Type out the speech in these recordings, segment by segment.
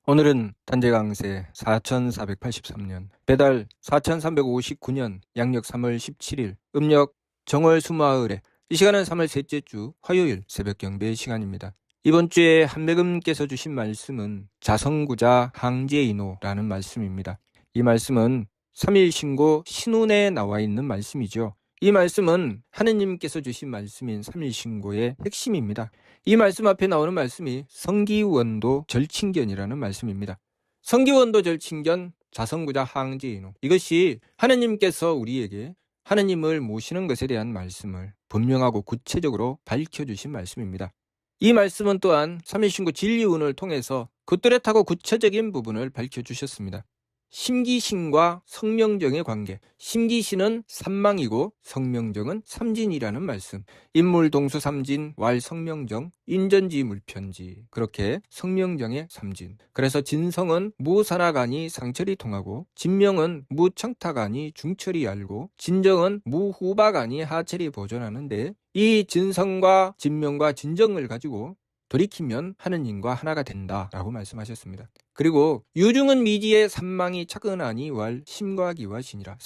오늘은 단재 강세 4483년, 배달 4359년, 양력 3월 17일, 음력 정월 수마을에, 이 시간은 3월 셋째 주 화요일 새벽 경배 시간입니다. 이번 주에 한매금께서 주신 말씀은 자성구자 항제인호라는 말씀입니다. 이 말씀은 3일 신고 신운에 나와 있는 말씀이죠. 이 말씀은 하느님께서 주신 말씀인 3일 신고의 핵심입니다. 이 말씀 앞에 나오는 말씀이 성기원도 절친견이라는 말씀입니다. 성기원도 절친견, 자성구자 항제인호. 이것이 하느님께서 우리에게 하느님을 모시는 것에 대한 말씀을 분명하고 구체적으로 밝혀주신 말씀입니다. 이 말씀은 또한 3일 신고 진리운을 통해서 그 뚜렷하고 구체적인 부분을 밝혀주셨습니다. 심기신과 성명정의 관계, 심기신은 삼망이고 성명정은 삼진이라는 말씀. 인물동수 삼진, 왈성명정, 인전지 물편지, 그렇게 성명정의 삼진. 그래서 진성은 무산하가니 상철이 통하고, 진명은 무청타가니 중철이 알고, 진정은 무후바가니 하철이 보존하는데, 이 진성과 진명과 진정을 가지고 돌이키면 하느님과 하나가 된다라고 말씀하셨습니다. 그리고 유중은 미지의 삼망이 차근하니 왈 심과 기와 신이라.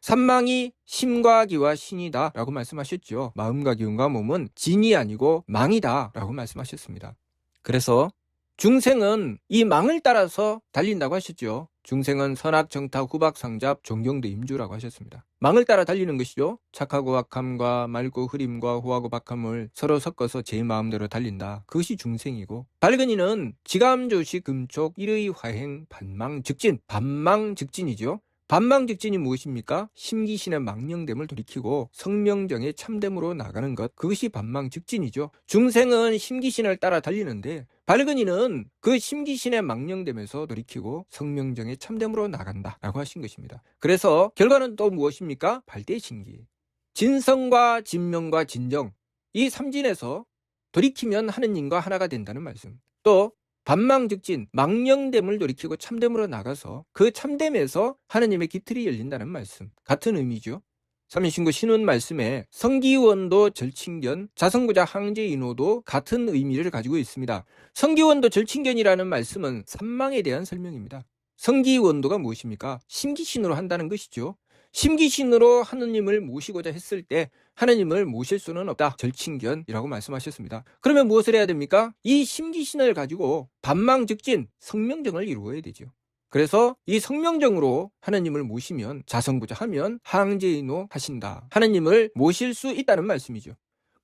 삼망이 심과 기와 신이다 라고 말씀하셨죠. 마음과 기운과 몸은 진이 아니고 망이다 라고 말씀하셨습니다. 그래서 중생은 이 망을 따라서 달린다고 하셨죠. 중생은 선악, 정타, 후박, 상잡, 존경도 임주라고 하셨습니다. 망을 따라 달리는 것이죠. 착하고 악함과 맑고 흐림과 호하고 박함을 서로 섞어서 제 마음대로 달린다. 그것이 중생이고, 밝은 이는 지감조시 금촉 일의 화행 반망즉진, 반망즉진이죠. 반망즉진이 무엇입니까? 심기신의 망령됨을 돌이키고 성명정의 참됨으로 나가는 것, 그것이 반망즉진이죠. 중생은 심기신을 따라 달리는데 밝은 이는 그 심기신의 망령됨에서 돌이키고 성명정의 참됨으로 나간다라고 하신 것입니다. 그래서 결과는 또 무엇입니까? 발대신기. 진성과 진명과 진정, 이 삼진에서 돌이키면 하느님과 하나가 된다는 말씀. 또 반망즉진, 망령됨을 돌이키고 참됨으로 나가서 그 참됨에서 하느님의 기틀이 열린다는 말씀. 같은 의미죠. 3일 신고 신운 말씀에 성기원도 절친견, 자성구자 항제인호도 같은 의미를 가지고 있습니다. 성기원도 절친견이라는 말씀은 삼망에 대한 설명입니다. 성기원도가 무엇입니까? 심기신으로 한다는 것이죠. 심기신으로 하느님을 모시고자 했을 때 하느님을 모실 수는 없다. 절친견이라고 말씀하셨습니다. 그러면 무엇을 해야 됩니까? 이 심기신을 가지고 반망즉진 성명정을 이루어야 되죠. 그래서 이 성명정으로 하느님을 모시면, 자성구자 하면 항제인호 하신다. 하느님을 모실 수 있다는 말씀이죠.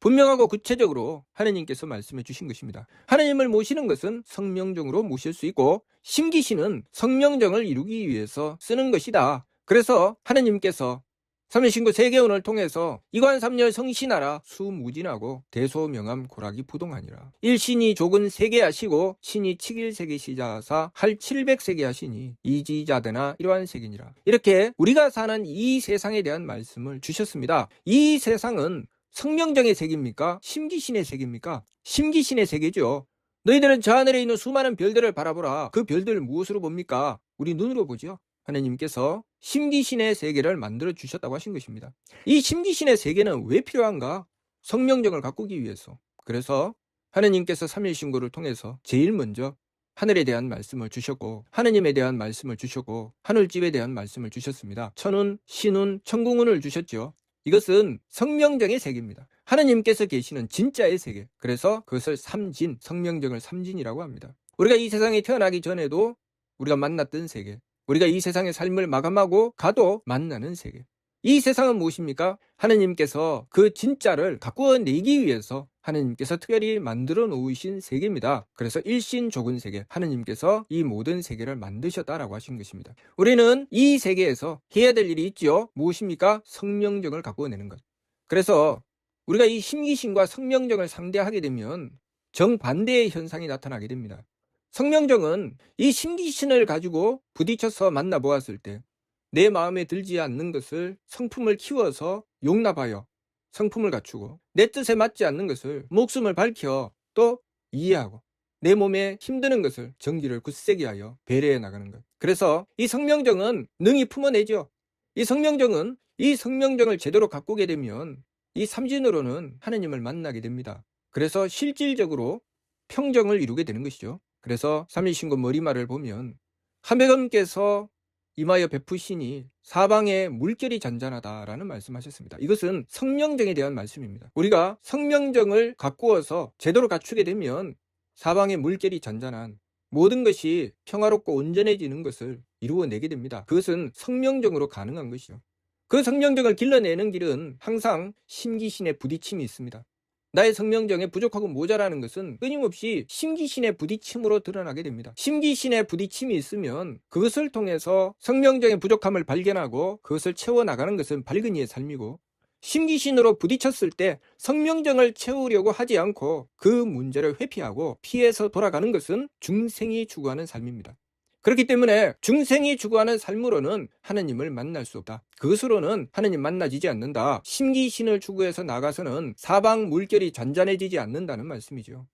분명하고 구체적으로 하느님께서 말씀해 주신 것입니다. 하느님을 모시는 것은 성명정으로 모실 수 있고, 심기신은 성명정을 이루기 위해서 쓰는 것이다. 그래서 하느님께서 3일 신고 세계운을 통해서 이관 삼열 성신하라 수무진하고 대소명암 고락이 부동하니라. 일신이 조근 세계하시고 신이 칙일 세계시자사 할 700세계 하시니 이지자대나 이러한 세계니라. 이렇게 우리가 사는 이 세상에 대한 말씀을 주셨습니다. 이 세상은 성명정의 세계입니까? 심기신의 세계입니까? 심기신의 세계죠. 너희들은 저 하늘에 있는 수많은 별들을 바라보라. 그 별들을 무엇으로 봅니까? 우리 눈으로 보죠. 하느님께서 심기신의 세계를 만들어 주셨다고 하신 것입니다. 이 심기신의 세계는 왜 필요한가? 성명정을 가꾸기 위해서. 그래서 하느님께서 3일 신고를 통해서 제일 먼저 하늘에 대한 말씀을 주셨고, 하느님에 대한 말씀을 주셨고, 하늘집에 대한 말씀을 주셨습니다. 천운, 신운, 천궁운을 주셨죠. 이것은 성명정의 세계입니다. 하느님께서 계시는 진짜의 세계. 그래서 그것을 삼진, 성명정을 삼진이라고 합니다. 우리가 이 세상에 태어나기 전에도 우리가 만났던 세계, 우리가 이 세상의 삶을 마감하고 가도 만나는 세계. 이 세상은 무엇입니까? 하느님께서 그 진짜를 가꾸어내기 위해서 하느님께서 특별히 만들어 놓으신 세계입니다. 그래서 일신조근 세계, 하느님께서 이 모든 세계를 만드셨다라고 하신 것입니다. 우리는 이 세계에서 해야 될 일이 있죠. 무엇입니까? 성명정을 가꾸어내는 것. 그래서 우리가 이 심기신과 성명정을 상대하게 되면 정반대의 현상이 나타나게 됩니다. 성명정은 이 심기신을 가지고 부딪혀서 만나보았을 때 내 마음에 들지 않는 것을 성품을 키워서 용납하여 성품을 갖추고, 내 뜻에 맞지 않는 것을 목숨을 밝혀 또 이해하고, 내 몸에 힘드는 것을 정기를 굳세게 하여 배려해 나가는 것. 그래서 이 성명정은 능히 품어내죠. 이 성명정을 제대로 가꾸게 되면 이 삼진으로는 하느님을 만나게 됩니다. 그래서 실질적으로 평정을 이루게 되는 것이죠. 그래서 삼일신고 머리말을 보면 하매검께서 임하여 베푸시니 사방에 물결이 잔잔하다라는 말씀하셨습니다. 이것은 성명정에 대한 말씀입니다. 우리가 성명정을 가꾸어서 제대로 갖추게 되면 사방에 물결이 잔잔한 모든 것이 평화롭고 온전해지는 것을 이루어내게 됩니다. 그것은 성명정으로 가능한 것이죠. 그 성명정을 길러내는 길은 항상 심기신의 부딪힘이 있습니다. 나의 성명정에 부족하고 모자라는 것은 끊임없이 심기신의 부딪힘으로 드러나게 됩니다. 심기신의 부딪힘이 있으면 그것을 통해서 성명정의 부족함을 발견하고 그것을 채워나가는 것은 밝은 이의 삶이고, 심기신으로 부딪혔을 때 성명정을 채우려고 하지 않고 그 문제를 회피하고 피해서 돌아가는 것은 중생이 추구하는 삶입니다. 그렇기 때문에 중생이 추구하는 삶으로는 하느님을 만날 수 없다. 그것으로는 하느님 만나지지 않는다. 심기신을 추구해서 나가서는 사방 물결이 잔잔해지지 않는다는 말씀이죠.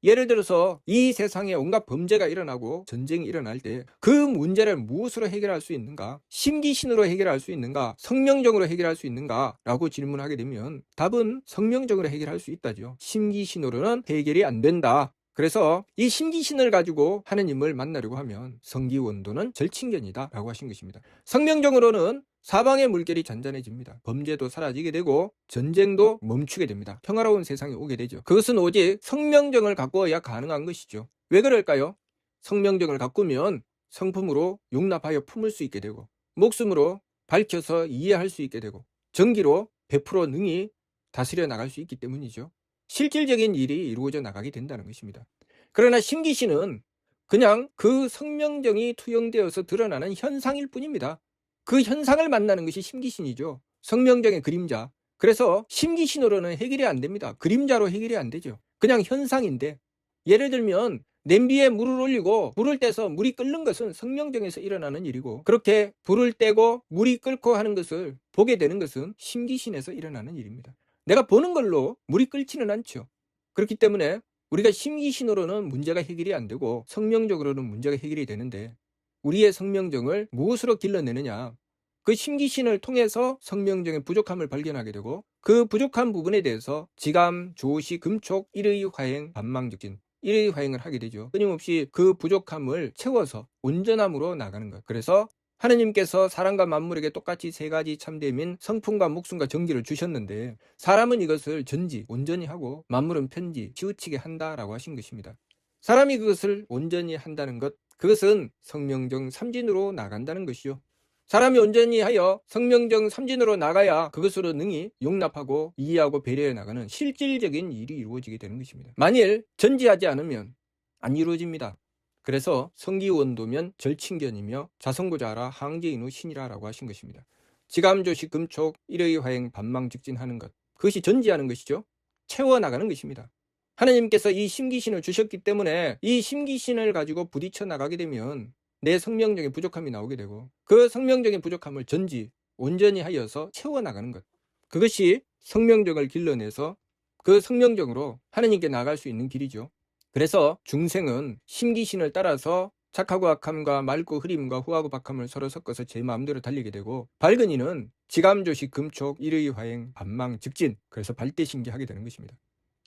예를 들어서 이 세상에 온갖 범죄가 일어나고 전쟁이 일어날 때 그 문제를 무엇으로 해결할 수 있는가? 심기신으로 해결할 수 있는가? 성명적으로 해결할 수 있는가? 라고 질문하게 되면 답은 성명적으로 해결할 수 있다죠. 심기신으로는 해결이 안 된다. 그래서 이 심기신을 가지고 하느님을 만나려고 하면 성기원도는 절친견이다 라고 하신 것입니다. 성명적으로는 사방의 물결이 잔잔해집니다. 범죄도 사라지게 되고 전쟁도 멈추게 됩니다. 평화로운 세상이 오게 되죠. 그것은 오직 성명정을 가꾸어야 가능한 것이죠. 왜 그럴까요? 성명정을 가꾸면 성품으로 용납하여 품을 수 있게 되고, 목숨으로 밝혀서 이해할 수 있게 되고, 정기로 100% 능히 다스려 나갈 수 있기 때문이죠. 실질적인 일이 이루어져 나가게 된다는 것입니다. 그러나 심기신은 그냥 그 성명정이 투영되어서 드러나는 현상일 뿐입니다. 그 현상을 만나는 것이 심기신이죠. 성명정의 그림자. 그래서 심기신으로는 해결이 안 됩니다. 그림자로 해결이 안 되죠. 그냥 현상인데, 예를 들면 냄비에 물을 올리고 불을 떼서 물이 끓는 것은 성명정에서 일어나는 일이고, 그렇게 불을 떼고 물이 끓고 하는 것을 보게 되는 것은 심기신에서 일어나는 일입니다. 내가 보는 걸로 물이 끓지는 않죠. 그렇기 때문에 우리가 심기신으로는 문제가 해결이 안 되고 성명적으로는 문제가 해결이 되는데, 우리의 성명정을 무엇으로 길러내느냐? 그 심기신을 통해서 성명정의 부족함을 발견하게 되고, 그 부족한 부분에 대해서 지감, 조시, 금촉, 일의 화행, 반망즉진, 일의 화행을 하게 되죠. 끊임없이 그 부족함을 채워서 온전함으로 나가는 것. 그래서 하느님께서 사람과 만물에게 똑같이 세 가지 참됨인 성품과 목숨과 정기를 주셨는데, 사람은 이것을 전지, 온전히 하고 만물은 편지, 치우치게 한다라고 하신 것입니다. 사람이 그것을 온전히 한다는 것, 그것은 성명정 삼진으로 나간다는 것이요. 사람이 온전히 하여 성명정 삼진으로 나가야 그것으로 능히 용납하고 이해하고 배려해 나가는 실질적인 일이 이루어지게 되는 것입니다. 만일 전지하지 않으면 안 이루어집니다. 그래서 성기원도면 절친견이며 자성고자하라 항제인후 신이라 라고 하신 것입니다. 지감조시 금촉 일의 화행 반망즉진하는 것, 그것이 전지하는 것이죠. 채워나가는 것입니다. 하나님께서 이 심기신을 주셨기 때문에 이 심기신을 가지고 부딪혀 나가게 되면 내 성명적인 부족함이 나오게 되고, 그 성명적인 부족함을 전지 온전히 하여서 채워나가는 것, 그것이 성명적을 길러내서 그 성명적으로 하나님께 나갈 수 있는 길이죠. 그래서 중생은 심기신을 따라서 착하고 악함과 맑고 흐림과 후하고 박함을 서로 섞어서 제 마음대로 달리게 되고, 밝은 이는 지감조시 금촉 일의 화행 반망즉진, 그래서 발대신기하게 되는 것입니다.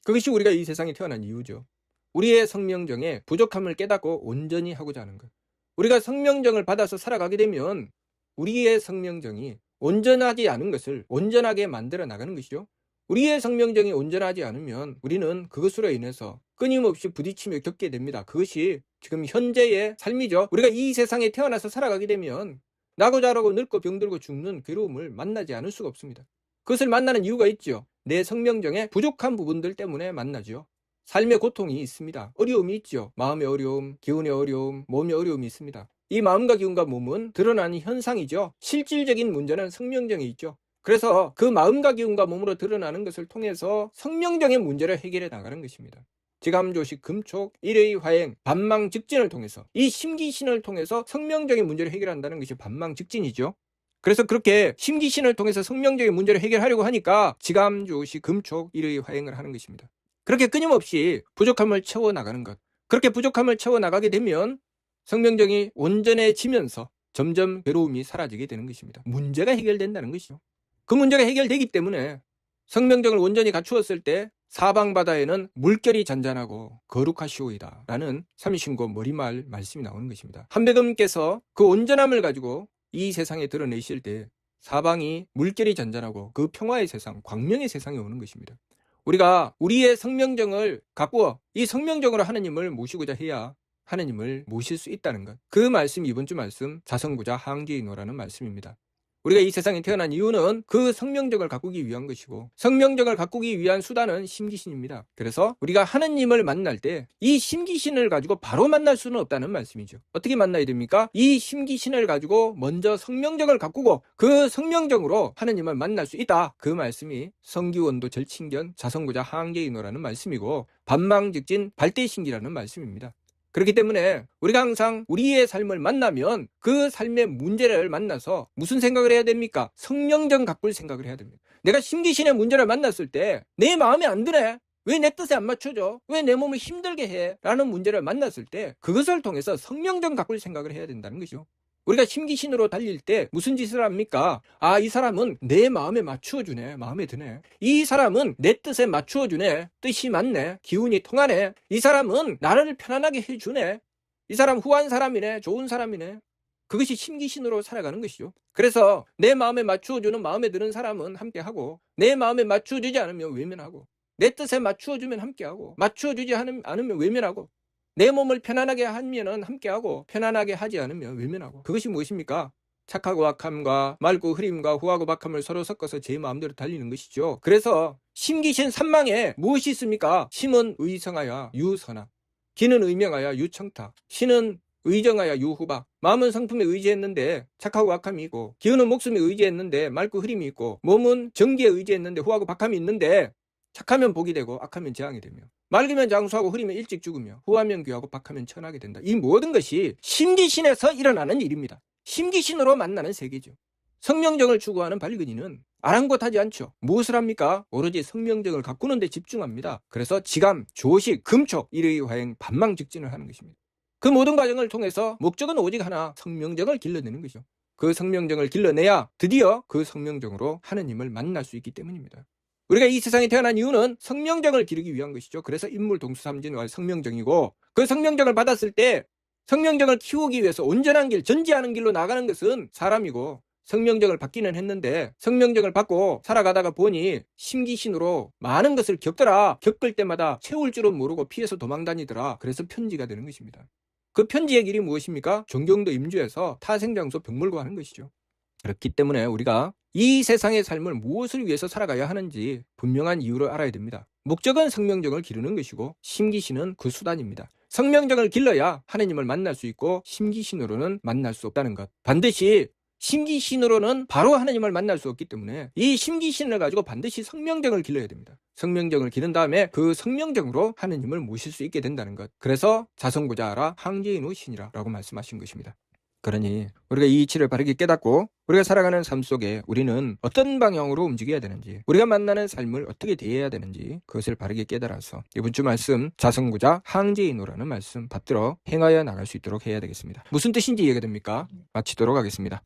그것이 우리가 이 세상에 태어난 이유죠. 우리의 성명정에 부족함을 깨닫고 온전히 하고자 하는 것. 우리가 성명정을 받아서 살아가게 되면 우리의 성명정이 온전하지 않은 것을 온전하게 만들어 나가는 것이죠. 우리의 성명정이 온전하지 않으면 우리는 그것으로 인해서 끊임없이 부딪히며 겪게 됩니다. 그것이 지금 현재의 삶이죠. 우리가 이 세상에 태어나서 살아가게 되면 나고 자라고 늙고 병들고 죽는 괴로움을 만나지 않을 수가 없습니다. 그것을 만나는 이유가 있죠. 내 성명정의 부족한 부분들 때문에 만나죠. 삶의 고통이 있습니다. 어려움이 있죠. 마음의 어려움, 기운의 어려움, 몸의 어려움이 있습니다. 이 마음과 기운과 몸은 드러나는 현상이죠. 실질적인 문제는 성명정에 있죠. 그래서 그 마음과 기운과 몸으로 드러나는 것을 통해서 성명정의 문제를 해결해 나가는 것입니다. 지감조시 금촉 일의 화행 반망즉진을 통해서, 이 심기신을 통해서 성명적인 문제를 해결한다는 것이 반망즉진이죠. 그래서 그렇게 심기신을 통해서 성명적인 문제를 해결하려고 하니까 지감조시 금촉 일의 화행을 하는 것입니다. 그렇게 끊임없이 부족함을 채워나가는 것, 그렇게 부족함을 채워나가게 되면 성명정이 온전해지면서 점점 괴로움이 사라지게 되는 것입니다. 문제가 해결된다는 것이죠. 그 문제가 해결되기 때문에 성명정을 온전히 갖추었을 때 사방바다에는 물결이 잔잔하고 거룩하시오이다 라는 삼위신고 머리말 말씀이 나오는 것입니다. 한백음께서 그 온전함을 가지고 이 세상에 드러내실 때 사방이 물결이 잔잔하고 그 평화의 세상, 광명의 세상에 오는 것입니다. 우리가 우리의 성명정을 가꾸어 이 성명정으로 하느님을 모시고자 해야 하느님을 모실 수 있다는 것. 그 말씀이 이번 주 말씀 자성구자 항제인호라는 말씀입니다. 우리가 이 세상에 태어난 이유는 그 성명정을 가꾸기 위한 것이고 성명정을 가꾸기 위한 수단은 심기신입니다. 그래서 우리가 하느님을 만날 때 이 심기신을 가지고 바로 만날 수는 없다는 말씀이죠. 어떻게 만나야 됩니까? 이 심기신을 가지고 먼저 성명정을 가꾸고 그 성명정으로 하느님을 만날 수 있다. 그 말씀이 성기원도 절친견 자성구자 항제인호라는 말씀이고 반망직진 발대신기라는 말씀입니다. 그렇기 때문에 우리가 항상 우리의 삶을 만나면 그 삶의 문제를 만나서 무슨 생각을 해야 됩니까? 성명정 가꿀 생각을 해야 됩니다. 내가 심기신의 문제를 만났을 때 내 마음에 안 드네? 왜 내 뜻에 안 맞춰져? 왜 내 몸을 힘들게 해? 라는 문제를 만났을 때 그것을 통해서 성명정 가꿀 생각을 해야 된다는 거죠. 우리가 심기신으로 달릴 때 무슨 짓을 합니까? 아, 이 사람은 내 마음에 맞추어주네. 마음에 드네. 이 사람은 내 뜻에 맞추어주네. 뜻이 맞네. 기운이 통하네. 이 사람은 나를 편안하게 해주네. 이 사람 후한 사람이네. 좋은 사람이네. 그것이 심기신으로 살아가는 것이죠. 그래서 내 마음에 맞추어주는 마음에 드는 사람은 함께하고 내 마음에 맞추어주지 않으면 외면하고 내 뜻에 맞추어주면 함께하고 맞추어주지 않으면 외면하고 내 몸을 편안하게 하면은 함께하고 편안하게 하지 않으면 외면하고. 그것이 무엇입니까? 착하고 악함과 맑고 흐림과 후하고 박함을 서로 섞어서 제 마음대로 달리는 것이죠. 그래서 심기신 삼망에 무엇이 있습니까? 심은 의성하여 유선함, 기는 의명하여 유청탁, 신은 의정하여 유후박. 마음은 성품에 의지했는데 착하고 악함이 있고, 기운은 목숨에 의지했는데 맑고 흐림이 있고, 몸은 정기에 의지했는데 후하고 박함이 있는데 착하면 복이 되고 악하면 재앙이 되며, 맑으면 장수하고 흐리면 일찍 죽으며, 후하면 귀하고 박하면 천하게 된다. 이 모든 것이 심기신에서 일어나는 일입니다. 심기신으로 만나는 세계죠. 성명정을 추구하는 발근이는 아랑곳하지 않죠. 무엇을 합니까? 오로지 성명정을 가꾸는 데 집중합니다. 그래서 지감, 조식, 금촉, 일의화행, 반망직진을 하는 것입니다. 그 모든 과정을 통해서 목적은 오직 하나, 성명정을 길러내는 것이죠. 그 성명정을 길러내야 드디어 그 성명정으로 하느님을 만날 수 있기 때문입니다. 우리가 이 세상에 태어난 이유는 성명정을 기르기 위한 것이죠. 그래서 인물동수삼진과 성명정이고, 그 성명정을 받았을 때 성명정을 키우기 위해서 온전한 길, 전지하는 길로 나가는 것은 사람이고, 성명정을 받기는 했는데 성명정을 받고 살아가다가 보니 심기신으로 많은 것을 겪더라. 겪을 때마다 채울 줄은 모르고 피해서 도망다니더라. 그래서 편지가 되는 것입니다. 그 편지의 길이 무엇입니까? 종경도 임주에서 타생장소 병물고 하는 것이죠. 그렇기 때문에 우리가 이 세상의 삶을 무엇을 위해서 살아가야 하는지 분명한 이유를 알아야 됩니다. 목적은 성명정을 기르는 것이고 심기신은 그 수단입니다. 성명정을 길러야 하느님을 만날 수 있고 심기신으로는 만날 수 없다는 것. 반드시 심기신으로는 바로 하느님을 만날 수 없기 때문에 이 심기신을 가지고 반드시 성명정을 길러야 됩니다. 성명정을 기른 다음에 그 성명정으로 하느님을 모실 수 있게 된다는 것. 그래서 자성구자하라 항제인후 신이라 라고 말씀하신 것입니다. 그러니 우리가 이 이치를 바르게 깨닫고 우리가 살아가는 삶 속에 우리는 어떤 방향으로 움직여야 되는지, 우리가 만나는 삶을 어떻게 대해야 되는지 그것을 바르게 깨달아서 이번 주 말씀 자성구자 항제인후라는 말씀 받들어 행하여 나갈 수 있도록 해야 되겠습니다. 무슨 뜻인지 이해가 됩니까? 마치도록 하겠습니다.